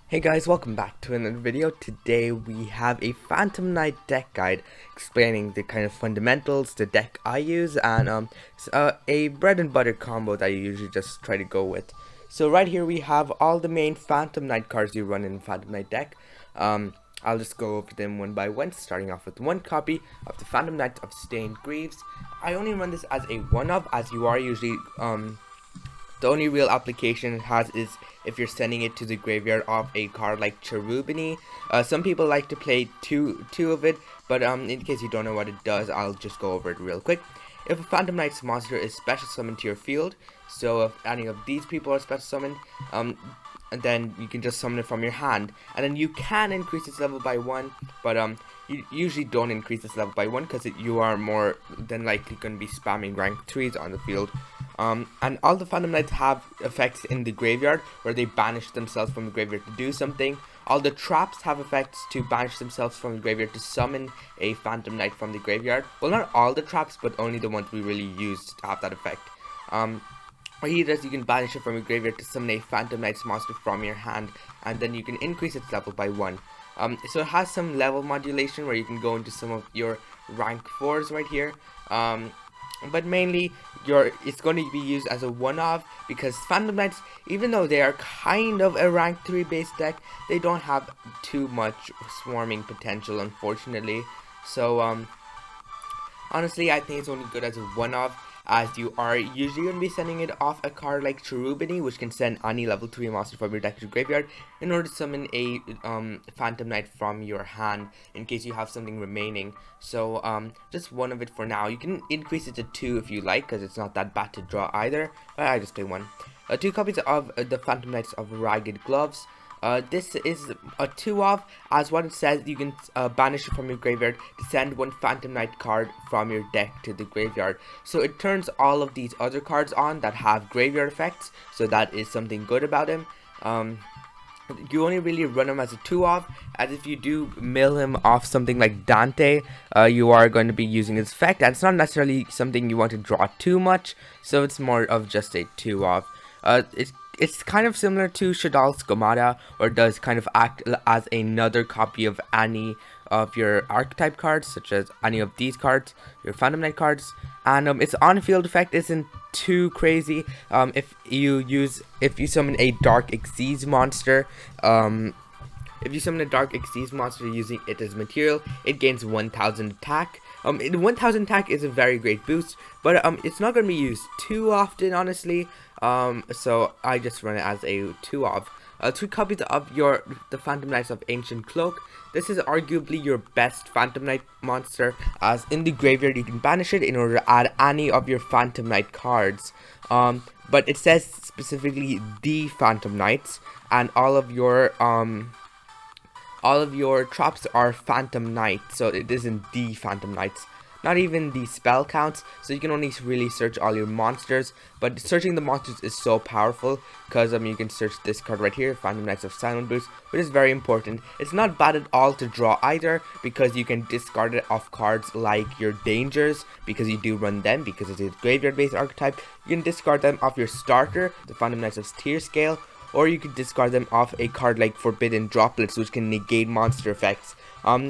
Hey guys, welcome back to another video. Today we have a Phantom Knight deck guide explaining the kind of fundamentals, the deck I use, and a bread and butter combo that I usually just try to go with. So right here we have all the main Phantom Knight cards you run in Phantom Knight deck. I'll just go over them one by one, starting off with one copy of the Phantom Knight of Stained Greaves. I only run this as a one-of, as you are usually the only real application it has is if you're sending it to the graveyard of a card like Cherubini. Some people like to play two of it, but in case you don't know what it does, I'll just go over it real quick. If a Phantom Knight's monster is special summoned to your field, so if any of these people are special summoned, and then you can just summon it from your hand, and then you can increase its level by 1, but you usually don't increase its level by 1 because you are more than likely going to be spamming rank 3s on the field. And all the Phantom Knights have effects in the graveyard where they banish themselves from the graveyard to do something. All the traps have effects to banish themselves from the graveyard to summon a Phantom Knight from the graveyard. Well, not all the traps, but only the ones we really use to have that effect. What he does, you can banish it from your graveyard to summon a Phantom Knight's monster from your hand, and then you can increase its level by 1. So it has some level modulation where you can go into some of your rank 4s right here. But mainly, it's going to be used as a one-off because Phantom Knights, even though they are kind of a rank 3 base deck, they don't have too much swarming potential, unfortunately. So, honestly, I think it's only good as a one-off, as you are usually going to be sending it off a card like Cherubini, which can send any level 3 monster from your deck to your graveyard in order to summon a Phantom Knight from your hand in case you have something remaining. So just one of it for now. You can increase it to 2 if you like, because it's not that bad to draw either, but I just play 1. 2 copies of the Phantom Knights of Ragged Gloves. This is a 2-of, as what it says, you can banish it from your graveyard to send one Phantom Knight card from your deck to the graveyard. So it turns all of these other cards on that have graveyard effects, so that is something good about him. You only really run him as a 2-of, as if you do mill him off something like Dante, you are going to be using his effect, and it's not necessarily something you want to draw too much, so it's more of just a 2-of. It's kind of similar to Shadal's Gomada, or does kind of act as another copy of any of your archetype cards, such as any of these cards, your Phantom Knight cards, and its on-field effect isn't too crazy. If you summon a Dark Xyz monster, if you summon a Dark Xyz monster using it as material, it gains 1000 attack. 1000 attack is a very great boost, but it's not going to be used too often, honestly. So I just run it as a 2-of. 2 copies of the Phantom Knights of Ancient Cloak. This is arguably your best Phantom Knight monster, as in the graveyard you can banish it in order to add any of your Phantom Knight cards. But it says specifically the Phantom Knights, and all of your traps are Phantom Knights, so it isn't the Phantom Knights. Not even the spell counts, so you can only really search all your monsters, but searching the monsters is so powerful, because you can search this card right here, Phantom Knights of Silent Boost, which is very important. It's not bad at all to draw either, because you can discard it off cards like your Dangers, because you do run them, because it's a graveyard based archetype. You can discard them off your starter, the Phantom Knights of Tear Scale, or you could discard them off a card like Forbidden Droplets, which can negate monster effects.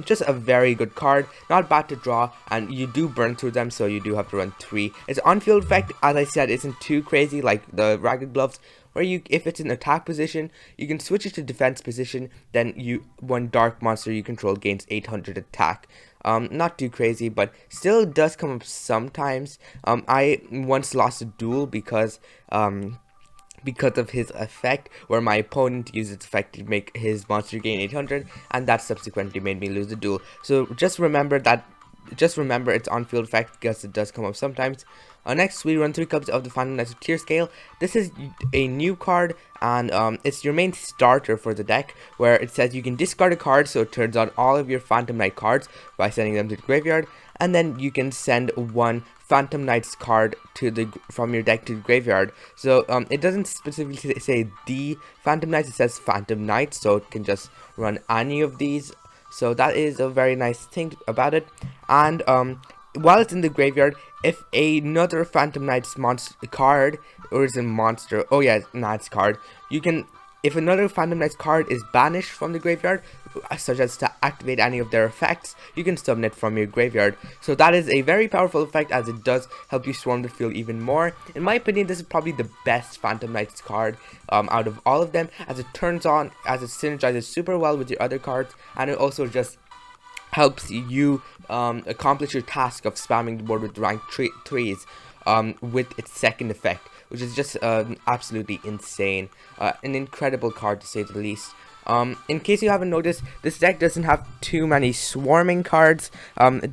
Just a very good card, not bad to draw, and you do burn through them, so you do have to run 3. Its on-field effect, as I said, isn't too crazy like the Ragged Gloves, where if it's in attack position, you can switch it to defense position, then one dark monster you control gains 800 attack. Not too crazy, but still does come up sometimes. I once lost a duel because of his effect, where my opponent used its effect to make his monster gain 800, and that subsequently made me lose the duel. So just remember its on-field effect, because it does come up sometimes. Next, we run 3 copies of the Phantom Knights of Tear Scale. This is a new card, and it's your main starter for the deck, where it says you can discard a card, so it turns on all of your Phantom Knight cards by sending them to the graveyard, and then you can send one Phantom Knight's card from your deck to the graveyard. So it doesn't specifically say the Phantom Knights, it says Phantom Knights, so it can just run any of these. So that is a very nice thing about it. And while it's in the graveyard, if another Phantom Knight's monster card, or is a monster, oh yeah, Knight's card, you can if another Phantom Knights card is banished from the graveyard, such as to activate any of their effects, you can summon it from your graveyard. So that is a very powerful effect, as it does help you swarm the field even more. In my opinion, this is probably the best Phantom Knights card out of all of them, as it turns on, as it synergizes super well with your other cards, and it also just helps you accomplish your task of spamming the board with rank 3s with its second effect, which is just absolutely insane. An incredible card, to say the least. In case you haven't noticed, this deck doesn't have too many swarming cards.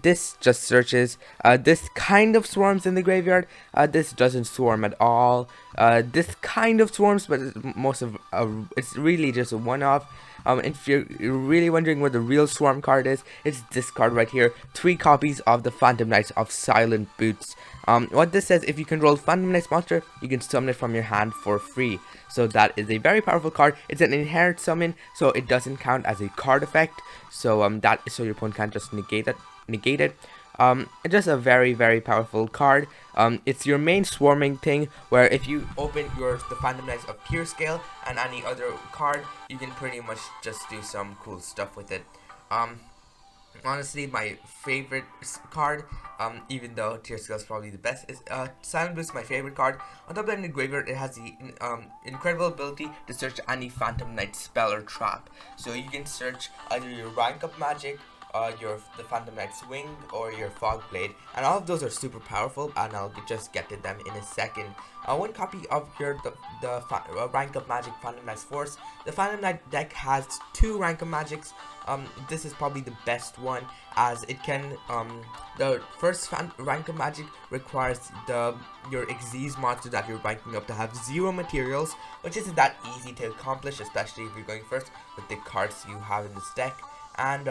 This just searches. This kind of swarms in the graveyard. This doesn't swarm at all. This kind of swarms, but it's really just a one-off. If you're really wondering where the real swarm card is, it's this card right here. 3 copies of the Phantom Knights of Silent Boots. What this says, if you control Phantom Knights monster, you can summon it from your hand for free. So that is a very powerful card. It's an inherent summon, so it doesn't count as a card effect. So so your opponent can't just negate it. It's just a very powerful card. It's your main swarming thing, where if you open the Phantom Knights of Pure Scale and any other card, you can pretty much just do some cool stuff with it. Honestly, my favorite card, even though Tier Scale is probably the best, is Silent Boost, my favorite card. On top of that, in the graveyard, it has the incredible ability to search any Phantom Knight spell or trap. So you can search either your rank up magic, the Phantom Knight's Wing, or your Fog Blade, and all of those are super powerful, and I'll just get to them in a second. One copy of the rank up magic Phantom Knight's Force. The Phantom Knight deck has 2 rank up magics. This is probably the best one, as it can the first rank up magic requires your Xyz monster that you're ranking up to have 0 materials, which isn't that easy to accomplish, especially if you're going first with the cards you have in this deck. And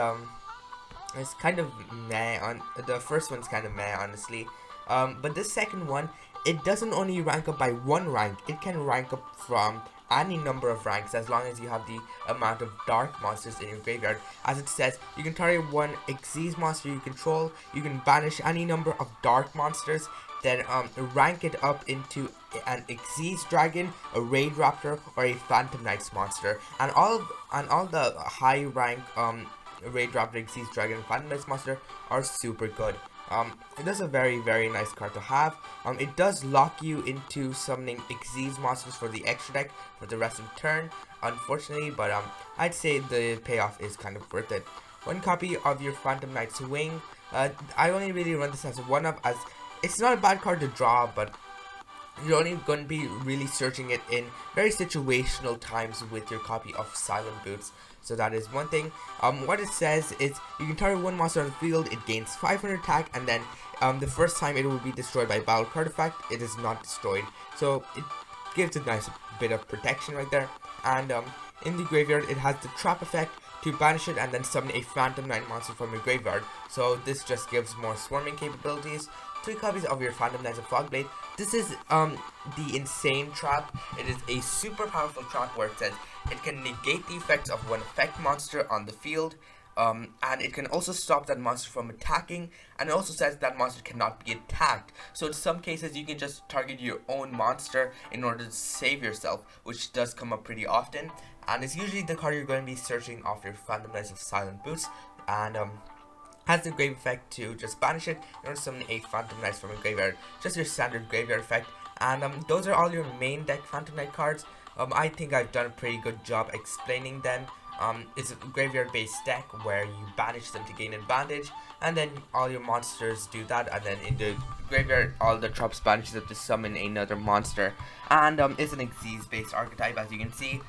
it's kind of meh. The first one's kind of meh, honestly. But this second one, it doesn't only rank up by 1 rank. It can rank up from any number of ranks, as long as you have the amount of dark monsters in your graveyard. As it says, you can target 1 Xyz monster you control. You can banish any number of dark monsters. Then rank it up into an Xyz Dragon, a Raid Raptor, or a Phantom Knights monster. And all the high rank Raid Raptor, Xyz Dragon, and Phantom Knights monster are super good. It is a very nice card to have. It does lock you into summoning Xyz monsters for the extra deck for the rest of the turn, unfortunately, but I'd say the payoff is kind of worth it. 1 copy of your Phantom Knight's Wing. I only really run this as a 1-up, as it's not a bad card to draw, but you're only going to be really searching it in very situational times with your copy of Silent Boots. So that is one thing. What it says is you can target 1 monster on the field, it gains 500 attack, and then the first time it will be destroyed by battle card effect, it is not destroyed. So it gives a nice bit of protection right there. And in the graveyard, it has the trap effect to banish it and then summon a Phantom Knight monster from your graveyard. So this just gives more swarming capabilities. 3 copies of your Phantom Knights of Fogblade. This is the insane trap. It is a super powerful trap where it says it can negate the effects of 1 effect monster on the field, and it can also stop that monster from attacking, and it also says that monster cannot be attacked. So in some cases you can just target your own monster in order to save yourself, which does come up pretty often, and it's usually the card you're going to be searching off your Phantom Knights of Silent Boots, and has the grave effect to just banish it in order to summon a Phantom Knights from a graveyard. Just your standard graveyard effect. And those are all your main deck Phantom Knight cards. I think I've done a pretty good job explaining them. It's a graveyard based deck where you banish them to gain advantage, and then all your monsters do that, and then in the graveyard all the traps banish them to summon another monster. And it's an Xyz based archetype, as you can see.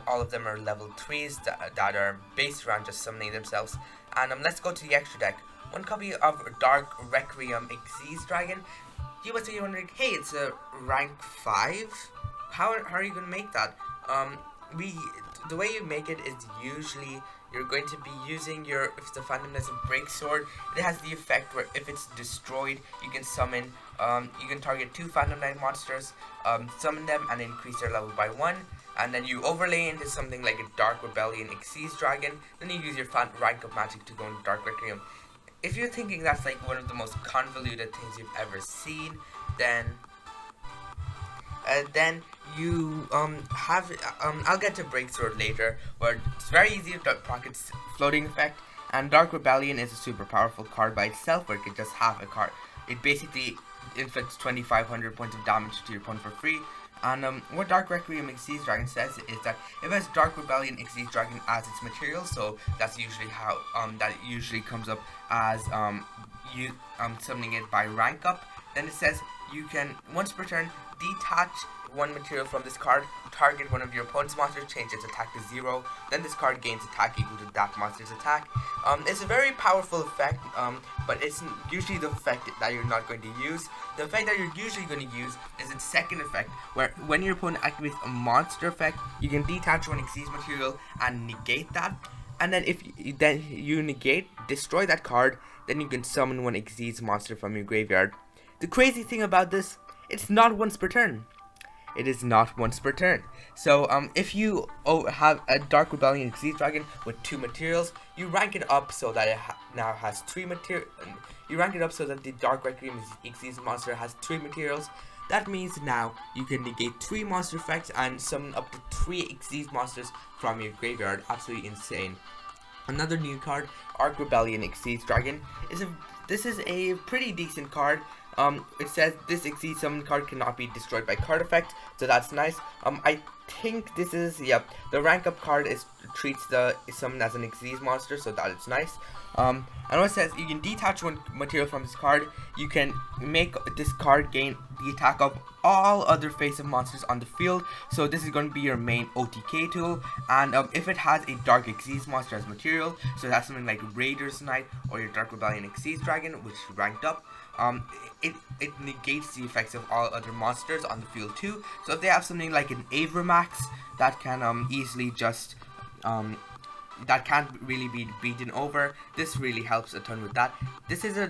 All of them are level 3s that are based around just summoning themselves. And let's go to the extra deck. 1 copy of Dark Requiem Xyz Dragon. You must be wondering, hey, it's a rank 5? How are you going to make that? The way you make it is usually you're going to be using if the Phantom Knights of Breaksword, it has the effect where if it's destroyed, you can summon, you can target 2 Phantom Knight monsters, summon them and increase their level by 1. And then you overlay into something like a Dark Rebellion Xyz Dragon. Then you use your rank up magic to go into Dark Requiem. If you're thinking that's like one of the most convoluted things you've ever seen, then then you have I'll get to Breaksword later, where it's very easy to proc its floating effect. And Dark Rebellion is a super powerful card by itself, where it can just have a card. It basically inflicts 2,500 points of damage to your opponent for free. And what Dark Requiem Exceeds Dragon says is that if it has Dark Rebellion Exceeds Dragon as its material, so that's usually how that usually comes up as you summoning it by rank up. Then it says you can once per turn detach one material from this card, target one of your opponent's monsters, change its attack to 0, then this card gains attack equal to that monster's attack. It's a very powerful effect, but it's usually the effect that you're not going to use. The effect that you're usually going to use is its second effect, where when your opponent activates a monster effect, you can detach one Xyz material and negate that. And then if you negate, destroy that card, then you can summon one Xyz monster from your graveyard. The crazy thing about this, it's not once per turn. It is not once per turn. So if you have a Dark Rebellion Xyz Dragon with 2 materials, you rank it up so that it now has 3 materials. You rank it up so that the Dark Requiem Xyz monster has 3 materials. That means now you can negate 3 monster effects and summon up to 3 Xyz monsters from your graveyard. Absolutely insane. Another new card, Arc Rebellion Xyz Dragon, this is a pretty decent card. It says this Xyz summon card cannot be destroyed by card effect, so that's nice. I think this is, the rank up card treats the summon as an Xyz monster, so that is nice. And what it says, you can detach one material from this card. You can make this card gain the attack of all other face-up monsters on the field. So this is going to be your main OTK tool. And if it has a Dark Xyz monster as material, so that's something like Raider's Knight or your Dark Rebellion Xyz Dragon, which is ranked up, it negates the effects of all other monsters on the field too. So if they have something like an Avramax that can easily just that can't really be beaten over, this really helps a ton with that. This is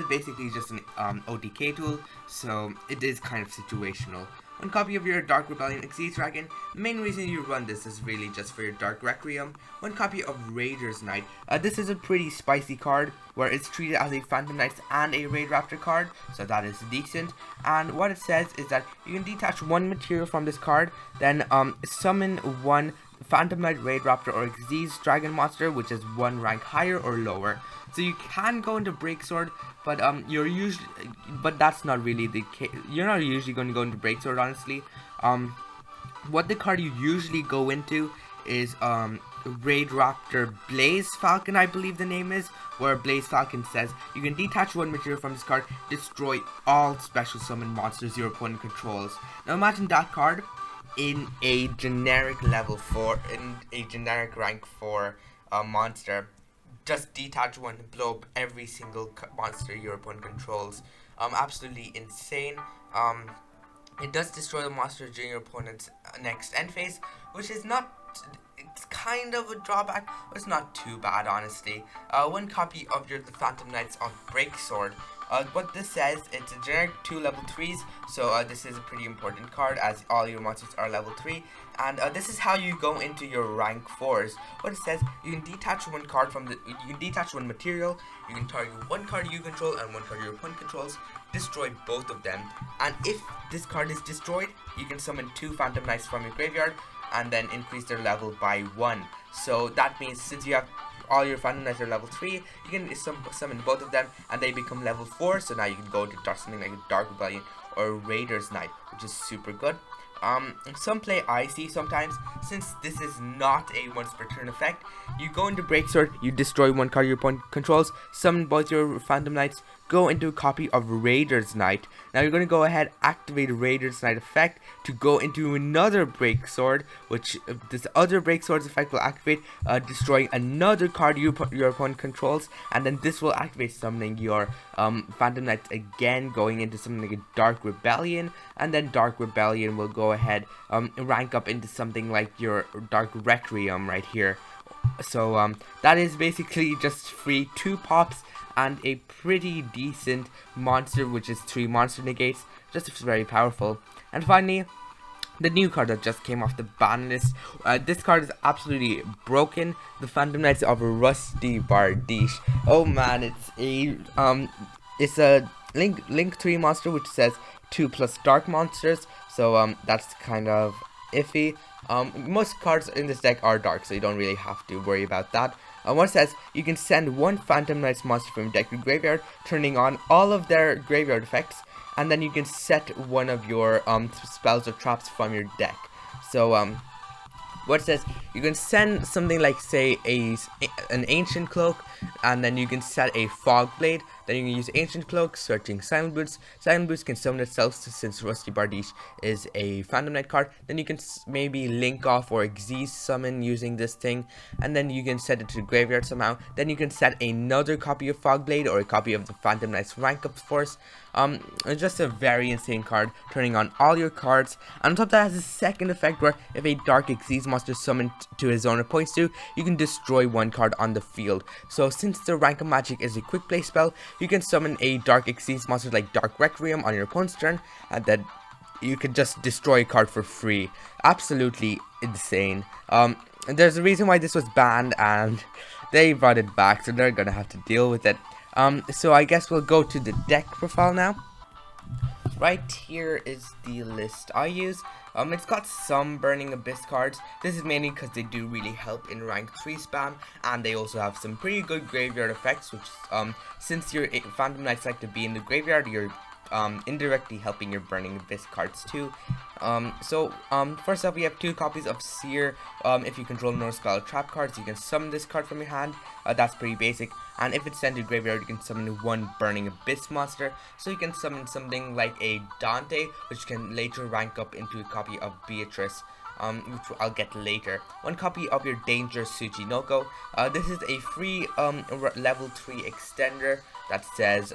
basically just an OTK tool, so it is kind of situational. One copy of your Dark Rebellion Xyz Dragon. The main reason you run this is really just for your Dark Requiem. One copy of Raider's Knight. This is a pretty spicy card where it's treated as a Phantom Knights and a Raid Raptor card, so that is decent. And what it says is that you can detach one material from this card, then summon one Phantom Knight, Raid Raptor, or Xyz Dragon monster, which is 1 rank higher or lower. So you can go into Breaksword, but but that's not really the case. You're not usually going to go into Breaksword, honestly. What the card you usually go into is Raid Raptor Blaze Falcon, I believe the name is, where Blaze Falcon says you can detach one material from this card, destroy all special summon monsters your opponent controls. Now imagine that card in a generic level 4, in a generic rank 4 monster. Just detach one, blow up every single monster your opponent controls. Absolutely insane. It does destroy the monster during your opponent's next end phase, which is not, it's kind of a drawback, but it's not too bad, honestly. One copy of the Phantom Knights on Breaksword. What this says, it's a generic 2 level 3s, so this is a pretty important card as all your monsters are level 3, and this is how you go into your rank 4s. What it says, you can detach one card from you can detach one material, you can target one card you control and one card your opponent controls, destroy both of them, and if this card is destroyed, you can summon 2 Phantom Knights from your graveyard and then increase their level by 1. So that means since you have all your Phantom Knights are level 3, you can summon both of them and they become level 4, so now you can go into something like a Dark Rebellion or Raider's Knight, which is super good. Some play Icy sometimes. Since this is not a once per turn effect, you go into Breaksword, you destroy one card your opponent controls, summon both your Phantom Knights, go into a copy of Raider's Knight. Now you're going to go ahead, activate Raider's Knight effect to go into another Breaksword, which this other Breaksword's effect will activate, destroying another card your opponent controls, and then this will activate summoning your Phantom Knights again, going into something like a Dark Rebellion, and then Dark Rebellion will go ahead rank up into something like your Dark Requiem right here. So that is basically just free 2 pops and a pretty decent monster, which is 3 monster negates. Just very powerful. And finally, the new card that just came off the ban list. This card is absolutely broken. The Phantom Knights of Rusty Bardiche. Oh man, it's a Link 3 monster, which says 2+ dark monsters, so that's kind of iffy. Most cards in this deck are dark, so you don't really have to worry about that. What it says, you can send one Phantom Knights monster from your deck to graveyard, turning on all of their graveyard effects, and then you can set one of your spells or traps from your deck. So what it says, you can send something like, say, an Ancient Cloak, and then you can set a Fog Blade. Then you can use Ancient Cloak, searching Silent Boots. Silent Boots can summon itself since Rusty Bardiche is a Phantom Knight card. Then you can maybe link off or Xyz summon using this thing, and then you can set it to the graveyard somehow. Then you can set another copy of Fog Blade or a copy of the Phantom Knight's Rank Up Force. It's just a very insane card, turning on all your cards. And on top of that, it has a second effect where if a Dark Xyz monster summoned to his owner points to, you can destroy one card on the field. So since the Rank Up Magic is a quick play spell, you can summon a Dark Xyz monster like Dark Requiem on your opponent's turn, and then you can just destroy a card for free. Absolutely insane. There's a reason why this was banned, and they brought it back, so they're gonna have to deal with it. So I guess we'll go to the deck profile now. Right here is the list I use. It's got some Burning Abyss cards. This is mainly because they do really help in rank 3 spam, and they also have some pretty good graveyard effects, which since your Phantom Knights like to be in the graveyard, you're indirectly helping your Burning Abyss cards too. First up, we have 2 copies of Seer. If you control no spell trap cards, you can summon this card from your hand. That's pretty basic. And if it's sent to graveyard, you can summon one Burning Abyss monster. So you can summon something like a Dante, which can later rank up into a copy of Beatrice, which I'll get later. 1 copy of your Danger Tsuchinoko. This is a free level 3 extender that says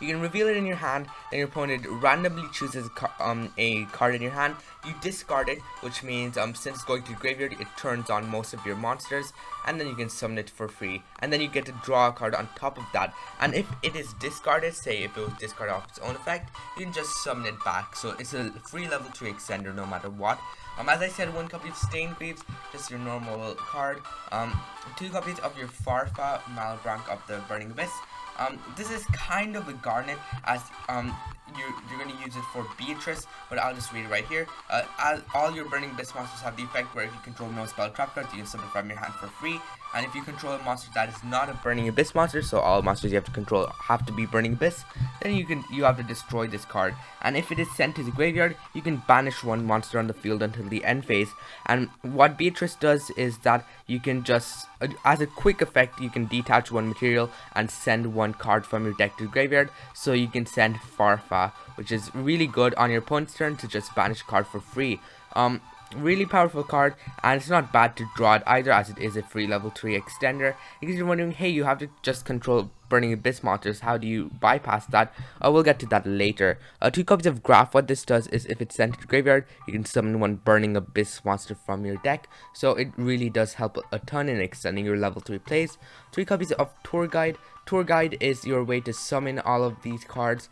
you can reveal it in your hand, then your opponent randomly chooses a card in your hand. You discard it, which means since it's going to the graveyard, it turns on most of your monsters, and then you can summon it for free. And then you get to draw a card on top of that. And if it is discarded, say if it was discarded off its own effect, you can just summon it back. So it's a free level 3 extender no matter what. As I said, 1 copy of Stained Greaves, just your normal card. 2 copies of your Farfa, Malbranc of the Burning Abyss. This is kind of a Garnet, as you're going to use it for Beatrice, but I'll just read it right here. All your Burning Abyss monsters have the effect where if you control no spell trap cards, you can summon from your hand for free. And if you control a monster that is not a Burning Abyss monster, so all monsters you have to control have to be Burning Abyss, then you have to destroy this card. And if it is sent to the graveyard, you can banish 1 monster on the field until the end phase. And what Beatrice does is that you can just, as a quick effect, you can detach 1 material and send 1 card from your deck to the graveyard. So you can send Farfa, which is really good on your opponent's turn to just banish a card for free. Really powerful card, and it's not bad to draw it either, as it is a free level 3 extender. Because you're wondering, hey, you have to just control Burning Abyss monsters, how do you bypass that? We'll get to that later. 2 copies of Graph. What this does is if it's sent to the graveyard, you can summon 1 Burning Abyss monster from your deck, so it really does help a ton in extending your level 3 plays. 3 copies of Tour Guide. Tour Guide is your way to summon all of these cards.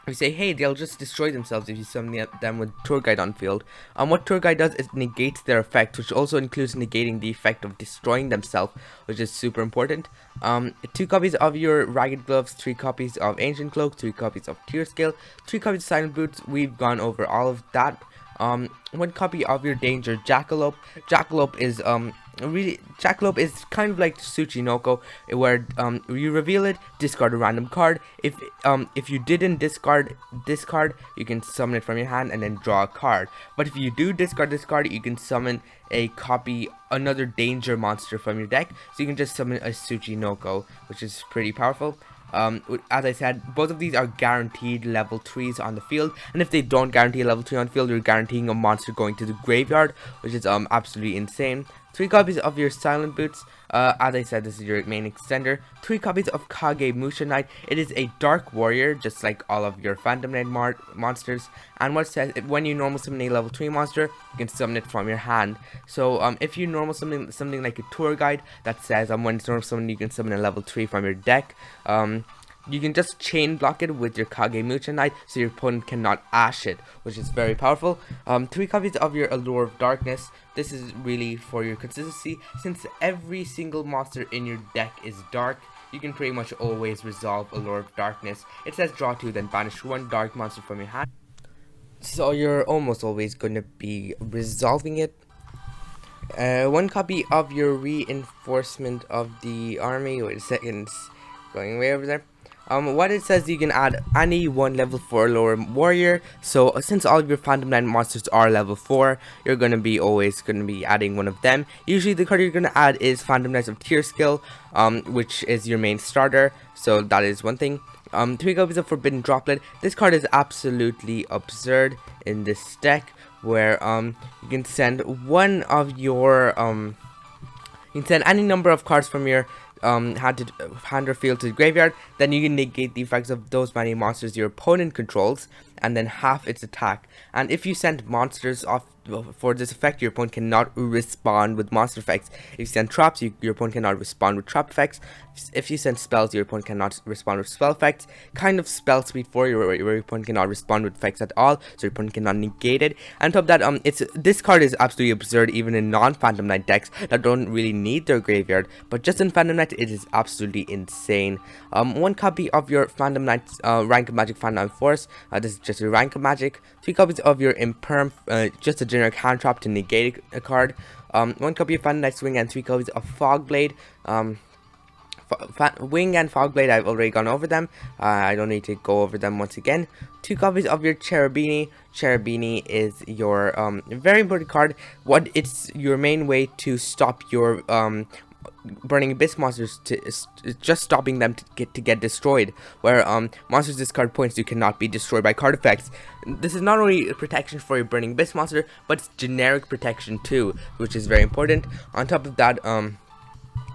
We say, hey, they'll just destroy themselves if you summon them with Tour Guide on field. What Tour Guide does is negates their effect, which also includes negating the effect of destroying themselves, which is super important. 2 copies of your Ragged Gloves, 3 copies of Ancient Cloak, 3 copies of Tear Scale, 3 copies of Silent Boots. We've gone over all of that. 1 copy of your Danger Jackalope. Jackalope is kind of like Tsuchinoko, where you reveal it, discard a random card. If you didn't discard this card, you can summon it from your hand and then draw a card. But if you do discard this card, you can summon another danger monster from your deck. So you can just summon a Tsuchinoko, which is pretty powerful. As I said, both of these are guaranteed level 3s on the field, and if they don't guarantee a level 3 on the field, you're guaranteeing a monster going to the graveyard, which is absolutely insane. 3 copies of your Silent Boots. As I said, this is your main extender. 3 copies of Kage Musha Knight. It is a Dark Warrior, just like all of your Phantom Knight monsters. And what it says, when you normal summon a level 3 monster, you can summon it from your hand. So if you normal summon something like a Tour Guide that says when it's normal summon, you can summon a level 3 from your deck. You can just chain block it with your Kage Musha Knight, so your opponent cannot ash it, which is very powerful. 3 copies of your Allure of Darkness. This is really for your consistency, since every single monster in your deck is dark. you can pretty much always resolve a Lord of Darkness. It says draw 2, then banish 1 dark monster from your hand. So you're almost always going to be resolving it. 1 copy of your reinforcement of the army. Wait a second, it's going way over there. What it says, you can add any 1 level 4 lower warrior. So since all of your Phantom Knight monsters are level 4, you're gonna be always gonna be adding one of them. Usually the card you're gonna add is Phantom Knights of tier skill, which is your main starter. So that is one thing. 3 copies of Forbidden Droplet. This card is absolutely absurd in this deck, where you can send one of your you can send any number of cards from your hand or field to the graveyard. Then you can negate the effects of those many monsters your opponent controls, and then half its attack. And if you send monsters off for this effect, your opponent cannot respond with monster effects. If you send traps, your opponent cannot respond with trap effects. If you send spells, your opponent cannot respond with spell effects. Kind of spell speed 4, where your opponent cannot respond with effects at all, so your opponent cannot negate it. And on top of that, this card is absolutely absurd even in non-Phantom Knight decks that don't really need their graveyard, but just in Phantom Knight it is absolutely insane. 1 copy of your Phantom Knight rank of magic Phantom Force. This is just a rank of magic. 3 copies of your Imperm, just a generic hand trap to negate a card. 1 copy of Phantom Knight Swing, and 3 copies of Fogblade. Wing and Fogblade, I've already gone over them. I don't need to go over them once again. 2 copies of your Cherubini. Cherubini is your very important card. It's your main way to stop your Burning Abyss monsters, just stopping them to get destroyed, where monsters discard points you cannot be destroyed by card effects. This is not only a protection for your Burning Abyss monster, but it's generic protection too, which is very important. On top of that,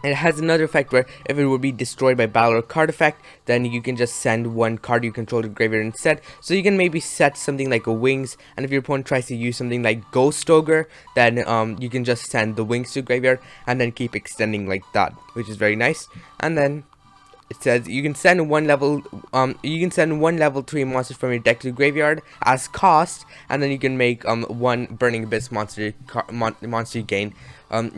it has another effect where if it would be destroyed by battle or card effect, then you can just send 1 card you control to the graveyard instead. So you can maybe set something like a Wings, and if your opponent tries to use something like Ghost Ogre, then you can just send the Wings to the graveyard and then keep extending like that, which is very nice. And then it says you can send 1 level 3 monsters from your deck to the graveyard as cost, and then you can make 1 Burning Abyss monster you gain.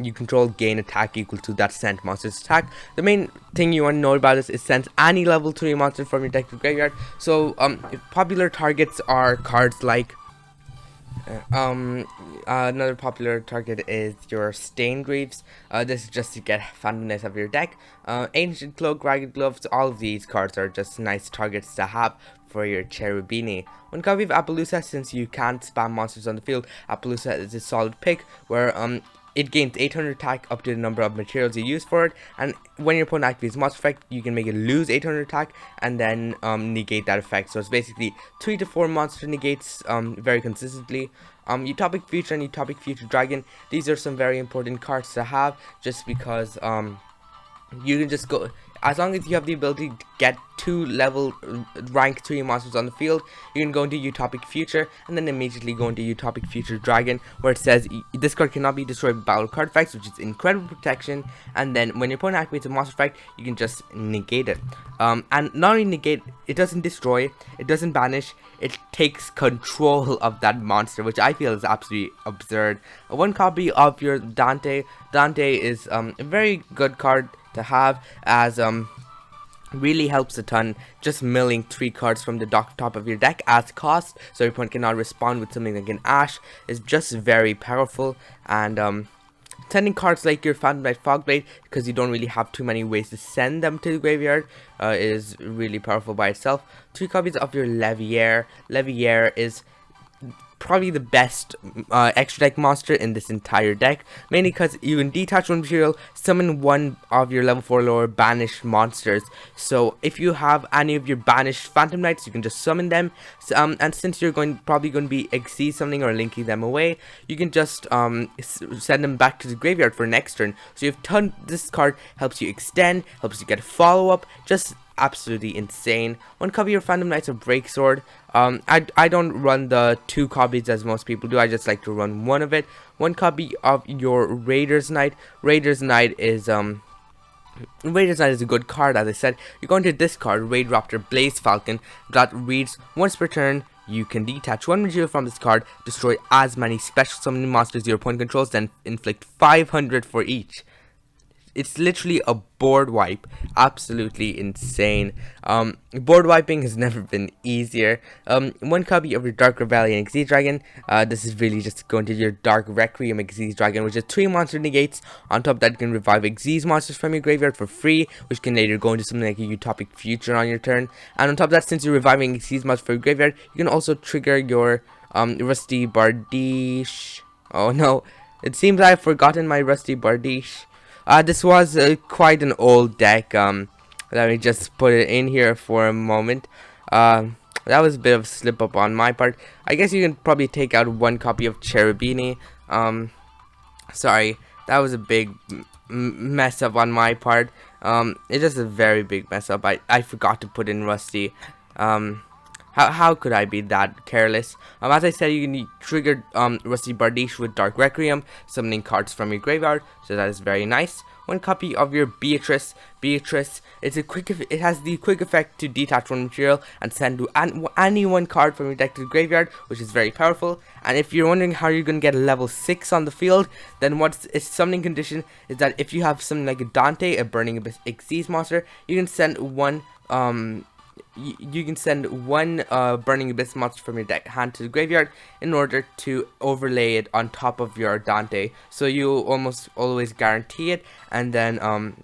You control gain attack equal to that sent monster's attack. The main thing you want to know about this is send any level 3 monster from your deck to the graveyard. So popular targets are cards like another popular target is your Staingreaves. This is just to get fandomness of your deck. Ancient Cloak, Ragged Gloves, all of these cards are just nice targets to have for your Cherubini. 1 copy of Appaloosa, since you can't spam monsters on the field. Appaloosa is a solid pick, where it gains 800 attack up to the number of materials you use for it, and when your opponent activates monster effect, you can make it lose 800 attack and then negate that effect. So it's basically 3 to 4 monster negates very consistently. Utopic Future and Utopic Future Dragon, these are some very important cards to have, just because you can just go, as long as you have the ability to get 2 level rank 3 monsters on the field, you can go into Utopic Future and then immediately go into Utopic Future Dragon, where it says this card cannot be destroyed by battle card effects, which is incredible protection. And then when your opponent activates a monster effect, you can just negate it. And not only negate, it doesn't destroy, it doesn't banish, it takes control of that monster, which I feel is absolutely absurd. 1 copy of your Dante. Dante is a very good card to have, as really helps a ton, just milling 3 cards from the top of your deck as cost, so your opponent cannot respond with something like an Ash, is just very powerful. And sending cards like your Phantom Knight Fogblade, because you don't really have too many ways to send them to the graveyard, is really powerful by itself. 3 copies of your Leviair. Leviair is probably the best extra deck monster in this entire deck, mainly because you can detach 1 material, summon 1 of your level 4 lower banished monsters. So if you have any of your banished Phantom Knights, you can just summon them, and since you're probably going to be Xyz something or linking them away, you can just send them back to the graveyard for next turn. So you've turned, this card helps you extend, helps you get follow up, just absolutely insane. 1 copy of Phantom Knights of Breaksword. I don't run the 2 copies as most people do. I just like to run 1 of it. 1 copy of your Raiders Knight. Raiders Knight is a good card. As I said, you're going to discard Raid Raptor Blaze Falcon. That reads, once per turn you can detach 1 material from this card, destroy as many special summoning monsters your opponent controls, then inflict 500 for each. it's literally a board wipe. Absolutely insane. Board wiping has never been easier. One copy of your Dark Rebellion Xyz Dragon. This is really just going to your Dark Requiem Xyz Dragon, which is 3 monster negates. On top of that, you can revive Xyz monsters from your graveyard for free, which can later go into something like a Utopic Future on your turn. And on top of that, since you're reviving Xyz monsters for your graveyard, you can also trigger your Rusty Bardiche. Oh no, it seems I've forgotten my Rusty Bardiche. This was quite an old deck. Let me just put it in here for a moment. That was a bit of a slip up on my part. I guess you can probably take out one copy of Cherubini. Sorry, that was a big mess up on my part. It's just a very big mess up. I forgot to put in Rusty. How could I be that careless? As I said, you can trigger Rusty Bardiche with Dark Requiem, summoning cards from your graveyard, so that is very nice. One copy of your Beatrice. Beatrice, it has the quick effect to detach one material and send any one card from your deck to the graveyard, which is very powerful. And if you're wondering how you're going to get a level 6 on the field, then what's its summoning condition is that if you have something like a Dante, a Burning Abyss Xyz monster, you can send one Burning Abyss monster from your deck hand to the graveyard in order to overlay it on top of your Dante. So you almost always guarantee it. And then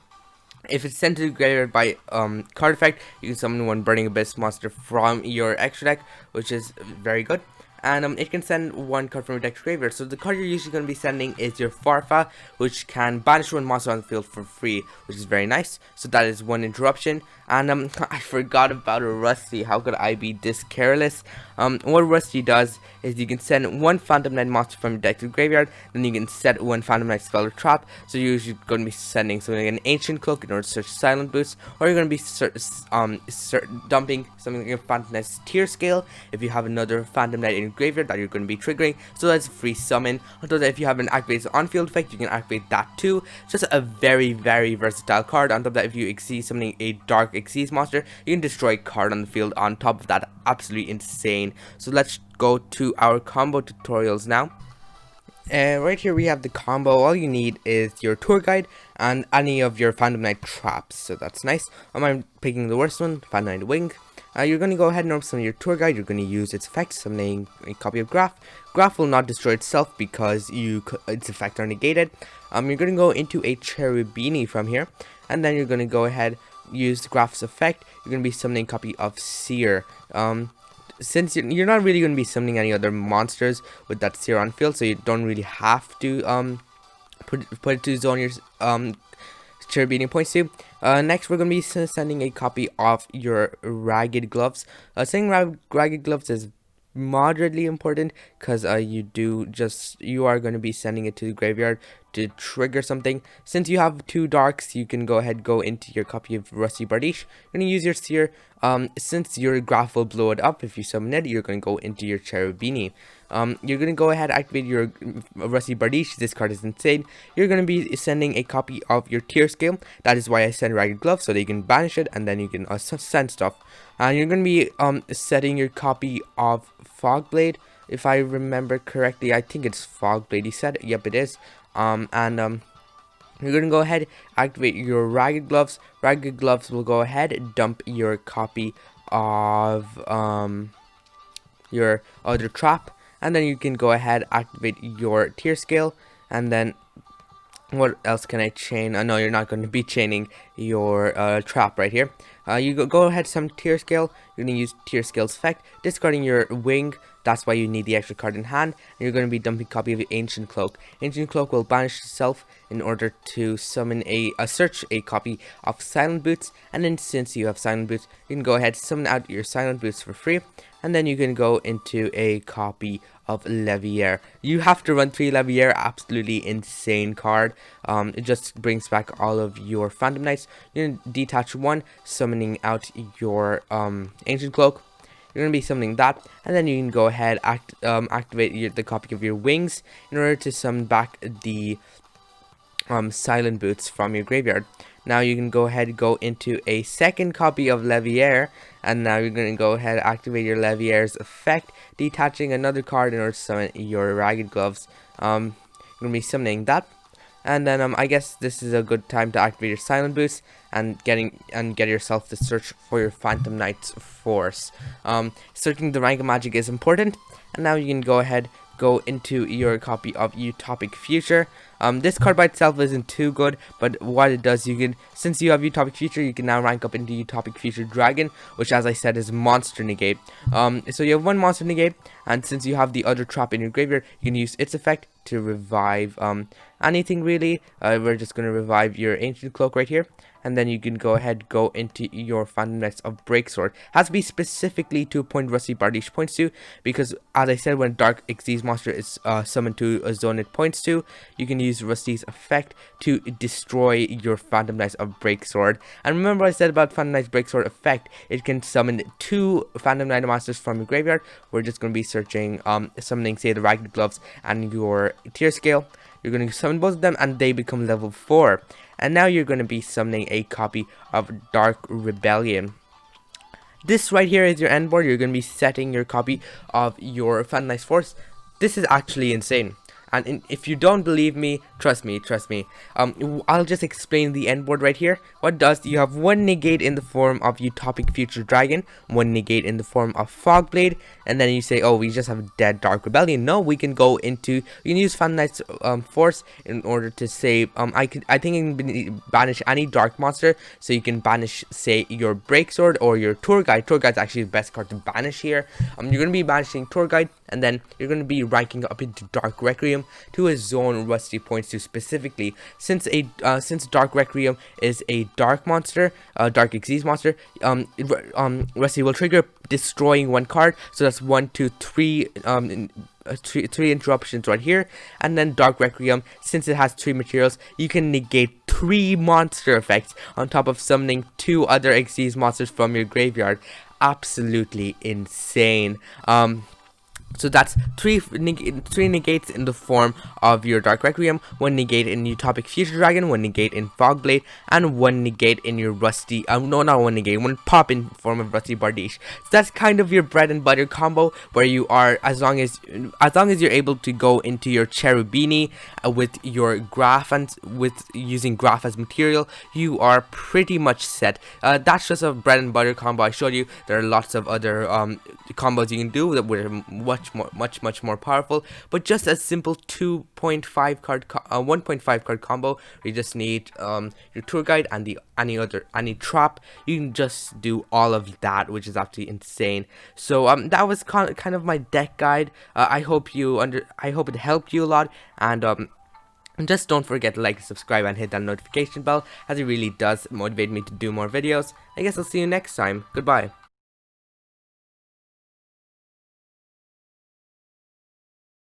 if it's sent to the graveyard by card effect, you can summon one Burning Abyss monster from your extra deck, which is very good. And it can send one card from your deck to graveyard. So the card you're usually going to be sending is your Farfa, which can banish one monster on the field for free, which is very nice. So that is one interruption. And I forgot about a Rusty. How could I be this careless? What Rusty does is you can send one Phantom Knight monster from your deck to the graveyard, then you can set one Phantom Knight spell or trap. So you're usually going to be sending something like an Ancient Cloak in order to search Silent Boost, or you're going to be dumping something like a Phantom Knight's Tier Scale if you have another Phantom Knight in your graveyard that you're going to be triggering. So that's a free summon. Until that, if you have an activated on-field effect, you can activate that too. It's just a very, very versatile card. On top of that, if you exceed something a Dark Xyz monster, you can destroy a card on the field. On top of that, absolutely insane. So let's go to our combo tutorials now. Right here we have the combo. All you need is your tour guide and any of your Phantom Knight traps, so that's nice. I'm picking the worst one, Phantom Knight Wing. You're going to go ahead and open your tour guide. You're going to use its effects, summoning a copy of Graph. Graph will not destroy itself because its effects are negated. You're going to go into a Cherubini from here, and then you're going to go ahead, use the Graph's effect. You're going to be summoning a copy of Seer. Since you're not really going to be summoning any other monsters with that Seer on field, so you don't really have to put it to zone your Cherubini points to. Next, we're going to be sending a copy of your Ragged Gloves. Sending Ragged Gloves is moderately important because you are going to be sending it to the graveyard to trigger something. Since you have 2 darks, you can go ahead go into your copy of Rusty Bardiche. You're going to use your Seer. Since your Graph will blow it up if you summon it, you're going to go into your Cherubini. You're going to go ahead activate your Rusty Bardiche. This card is insane. You're going to be sending a copy of your Tier Scale. That is why I send Ragged Gloves, so that you can banish it and then you can send stuff. And you're going to be setting your copy of Fogblade. If I remember correctly, I think it's Fogblade. You said, yep, it is. You're going to go ahead, activate your Ragged Gloves. Ragged Gloves will go ahead, dump your copy of your other trap. And then you can go ahead, activate your Tier Scale. And then, what else can I chain? No, you're not going to be chaining your trap right here. You go ahead, some Tier Scale. You're going to use Tier Scale's effect, discarding your Wing. That's why you need the extra card in hand. And you're going to be dumping a copy of the Ancient Cloak. Ancient Cloak will banish itself in order to summon search a copy of Silent Boots. And then since you have Silent Boots, you can go ahead, summon out your Silent Boots for free. And then you can go into a copy of Levier. You have to run 3 Levier. Absolutely insane card. It just brings back all of your Phantom Knights. You're going to detach 1, summoning out your Ancient Cloak. You're going to be summoning that, and then you can go ahead activate the copy of your Wings in order to summon back the Silent Boots from your graveyard. Now you can go ahead and go into a second copy of Levier, and now you're going to go ahead and activate your Levier's effect, detaching another card in order to summon your Ragged Gloves. You're going to be summoning that. And then I guess this is a good time to activate your silent boost and get yourself to search for your Phantom Knight's force. Searching the rank of magic is important, and now you can go into your copy of Utopic Future. This card by itself isn't too good, but what it does, since you have Utopic Future, you can now rank up into Utopic Future Dragon, which, as I said, is monster negate. So you have one monster negate, and since you have the other trap in your graveyard, you can use its effect to revive anything really. We're just gonna revive your Ancient Cloak right here, and then you can go into your Phantom Knights of Breaksword. Has to be specifically to a point Rusty Bardiche points to, because as I said, when Dark Xyz monster is summoned to a zone it points to, you can use Rusty's effect to destroy your Phantom Knights of Breaksword. And remember I said about Phantom Knights Breaksword effect, it can summon 2 Phantom Knight monsters from your graveyard. We're just going to be searching, summoning, say, the Ragged Gloves and your Tier Scale. You're going to summon both of them and they become level 4. And now you're going to be summoning a copy of Dark Rebellion. This right here is your end board. You're going to be setting your copy of your Phantom Knight's Force. This is actually insane. And if you don't believe me, trust me. I'll just explain the end board right here. What it does, you have one negate in the form of Utopic Future Dragon, one negate in the form of Fogblade, and then you say, oh, we just have dead Dark Rebellion. No, we can use Phantom Knight's Force in order to say, I think you can banish any dark monster. So you can banish, say, your Breaksword or your Tour Guide. Tour Guide's actually the best card to banish here. You're going to be banishing Tour Guide, and then you're going to be ranking up into Dark Requiem to a zone Rusty points to specifically. Since Dark Requiem is a dark monster, Dark Xyz monster, Rusty will trigger destroying one card. So that's 1, 2, 3 three interruptions right here. And then Dark Requiem, since it has 3 materials, you can negate 3 monster effects on top of summoning 2 other Xyz monsters from your graveyard. Absolutely insane. So that's 3 negates in the form of your Dark Requiem, 1 negate in Utopic Future Dragon, 1 negate in Fogblade, and 1 negate in your Rusty, no, not 1 negate, 1 pop in form of Rusty Bardiche. So that's kind of your bread and butter combo, where you are, as long as you're able to go into your Cherubini with your Graph and with using Graph as material, you are pretty much set. That's just a bread and butter combo I showed you. There are lots of other combos you can do that were much more powerful, but just a simple 1.5 card combo. You just need your Tour Guide and any trap. You can just do all of that, which is absolutely insane. So that was kind of my deck guide. I hope it helped you a lot, and just don't forget to like, subscribe, and hit that notification bell, as it really does motivate me to do more videos. I guess I'll see you next time. Goodbye.